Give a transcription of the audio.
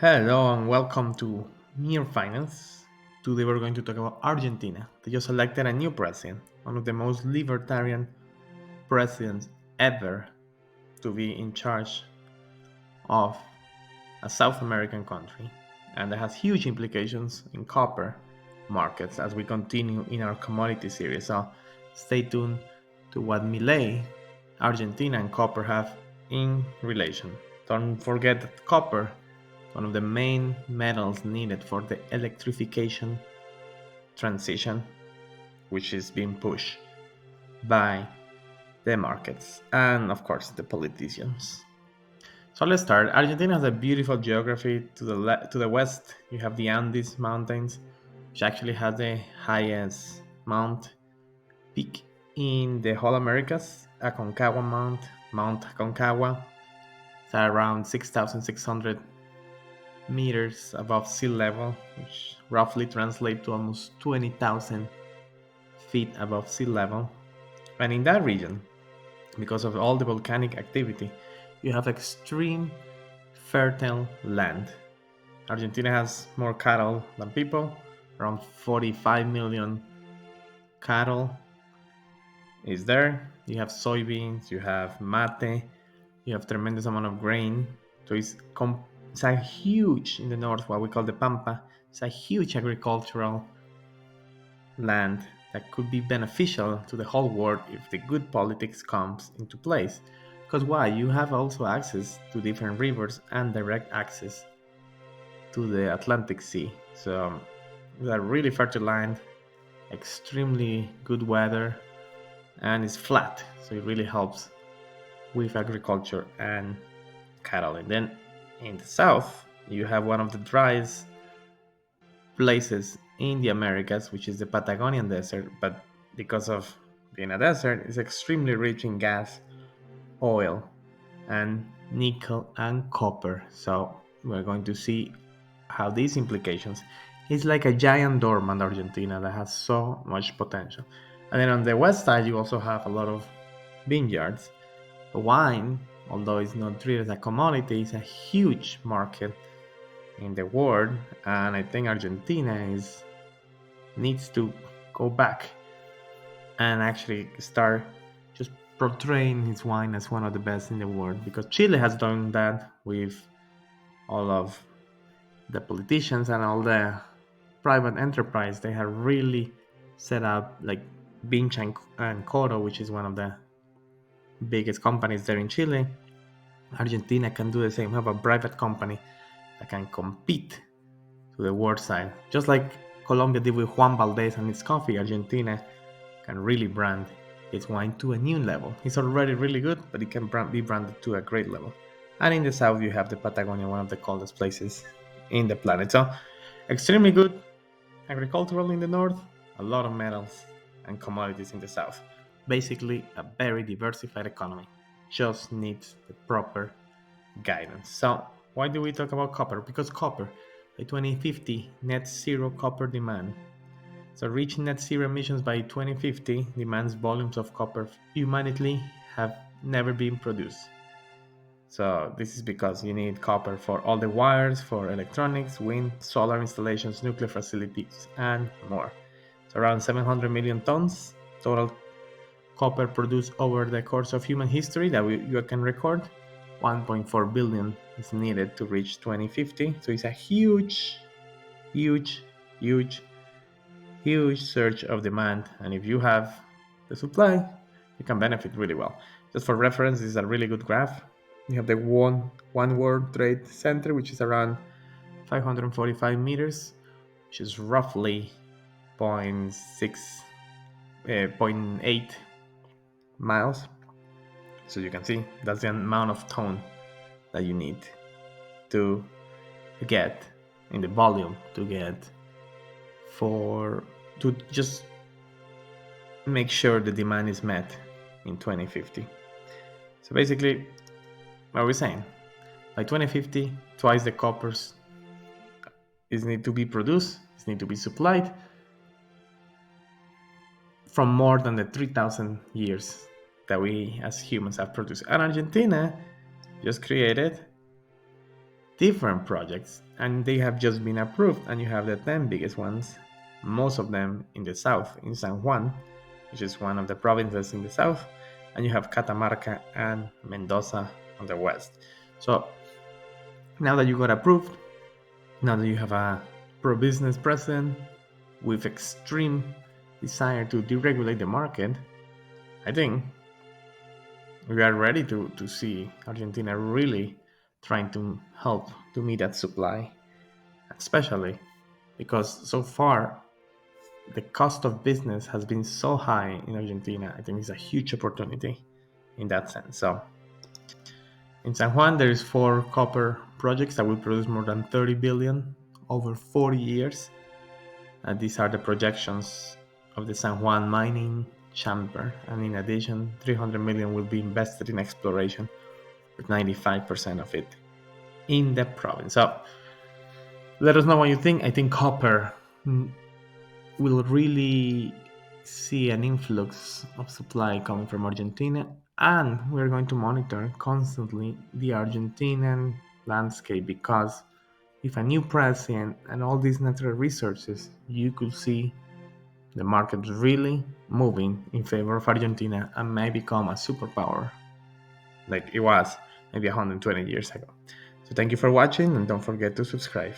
Hello and welcome to Mere Finance. Today we're going to talk about Argentina. They just elected a new president, one of the most libertarian presidents ever to be in charge of a South American country. And that has huge implications in copper markets as we continue in our commodity series. So stay tuned to what Milei, Argentina, and copper have in relation. Don't forget that copper, one of the main metals needed for the electrification transition, which is being pushed by the markets and, of course, the politicians. So let's start. Argentina has a beautiful geography. To the west, you have the Andes Mountains, which actually has the highest mount peak in the whole Americas. Aconcagua Mount Aconcagua, it's around 6,600 meters above sea level, which roughly translates to almost 20,000 feet above sea level. And in that region, because of all the volcanic activity, you have extreme fertile land. Argentina has more cattle than people, around 45 million cattle is there. You have soybeans, you have mate, you have tremendous amount of grain. So it's a huge in the north, what we call the Pampa. It's a huge agricultural land that could be beneficial to the whole world if the good politics comes into place. Because why? You have also access to different rivers and direct access to the Atlantic Sea. So it's a really fertile land, extremely good weather, and it's flat. So it really helps with agriculture and cattle. And then in the south, you have one of the driest places in the Americas, which is the Patagonian Desert. But because of being a desert, it's extremely rich in gas, oil, and nickel and copper. So we're going to see how these implications. It's like a giant dormant Argentina that has so much potential. And then on the west side, you also have a lot of vineyards. Wine, although it's not treated as a commodity, is a huge market in the world, and I think Argentina is needs to go back and actually start just portraying his wine as one of the best in the world, because Chile has done that with all of the politicians and all the private enterprise. They have really set up like Binch and Coro, which is one of the biggest companies there in Chile. Argentina can do the same, have a private company that can compete to the world side. Just like Colombia did with Juan Valdez and its coffee, Argentina can really brand its wine to a new level. It's already really good, but it can be branded to a great level. And in the south, you have the Patagonia, one of the coldest places in the planet. So, extremely good agricultural in the north, a lot of metals and commodities in the south. Basically, a very diversified economy. Just needs the proper guidance. So, why do we talk about copper? Because copper, by 2050, net zero copper demand. So, reaching net zero emissions by 2050 demands volumes of copper humanity have never been produced. So, this is because you need copper for all the wires, for electronics, wind, solar installations, nuclear facilities, and more. So, around 700 million tons total copper produced over the course of human history that you can record. 1.4 billion is needed to reach 2050. So it's a huge, huge, huge, huge surge of demand. And if you have the supply, you can benefit really well. Just for reference, this is a really good graph. You have the one World Trade Center, which is around 545 meters, which is roughly zero point 0.6, zero point 0.8 miles. So you can see that's the amount of tone that you need to get in the volume to get for to just make sure the demand is met in 2050. So basically, what are we saying? By 2050, twice the coppers is need to be produced, is need to be supplied from more than the 3,000 years that we as humans have produced. And Argentina just created different projects, and they have just been approved. And you have the 10 biggest ones, most of them in the south, in San Juan, which is one of the provinces in the south, and you have Catamarca and Mendoza on the west. So now that you got approved, now that you have a pro-business president with extreme desire to deregulate the market, I think we are ready to see Argentina really trying to help to meet that supply, especially because so far the cost of business has been so high in Argentina. I think it's a huge opportunity in that sense. So in San Juan, there is 4 copper projects that will produce more than 30 billion over 40 years. These are the projections of the San Juan mining chamber, and in addition, 300 million will be invested in exploration, with 95% of it in the province. So let us know what you think. I think copper will really see an influx of supply coming from Argentina, and we're going to monitor constantly the Argentinian landscape, because if a new president and all these natural resources, you could see the market really moving in favor of Argentina and may become a superpower like it was maybe 120 years ago. So thank you for watching, and don't forget to subscribe.